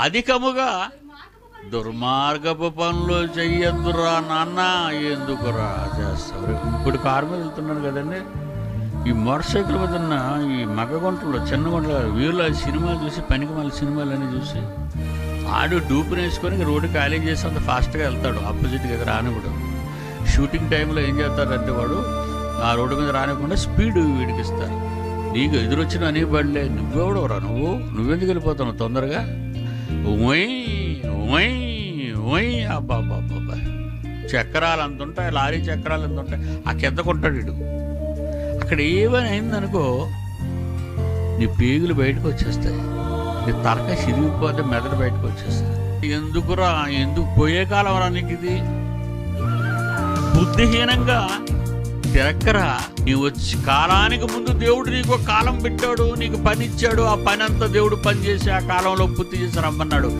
అధికముగా దుర్మార్గపు పనులు చెయ్యొద్దురా నాన్న, ఎందుకురా చేస్తారు. ఇప్పుడు కారు మీద వెళ్తున్నాను కదండి, ఈ మోటార్ సైకిల్ మీద ఉన్న ఈ మగ గుంటలు, చిన్న గుంటలు, వీళ్ళు సినిమాలు చూసి, పనికి మళ్ళీ సినిమాలన్నీ చూసి ఆడు డూపుని వేసుకొని రోడ్డు ఖాళీ చేసి అంత ఫాస్ట్గా వెళ్తాడు. ఆపోజిట్గా ఎదురు రానివ్వడు. షూటింగ్ టైంలో ఏం చేస్తాడంటే వాడు ఆ రోడ్డు మీద రానివ్వకుండా స్పీడ్ వీడికి ఇస్తారు. నీకు ఎదురొచ్చిన అనే బండ్లే, నువ్వెవడవరా నువ్వెందుకు వెళ్ళిపోతావు తొందరగా, అబ్బాబ్బాబ్బా చక్రాలు అంత ఉంటాయి, లారీ చక్రాలు ఎంత ఉంటాయి, ఆ కిందకుంటాడు వీడు. అక్కడ ఏమైనా అయిందనుకో నీ పేగులు బయటకు వచ్చేస్తాయి, నీ తలక సిరిగిపోతే మెదడు బయటకు వచ్చేస్తాయి. ఎందుకురా, ఎందుకు పోయే కాలం రా నీకు ఇది, బుద్ధిహీనంగా తిరక్కరా. నీవు వచ్చి కాలానికి ముందు దేవుడు నీకు కాలం పెట్టాడు, నీకు పని ఇచ్చాడు, ఆ పని అంతా దేవుడు పని చేసి ఆ కాలంలో పూర్తి చేసి రమ్మన్నాడు.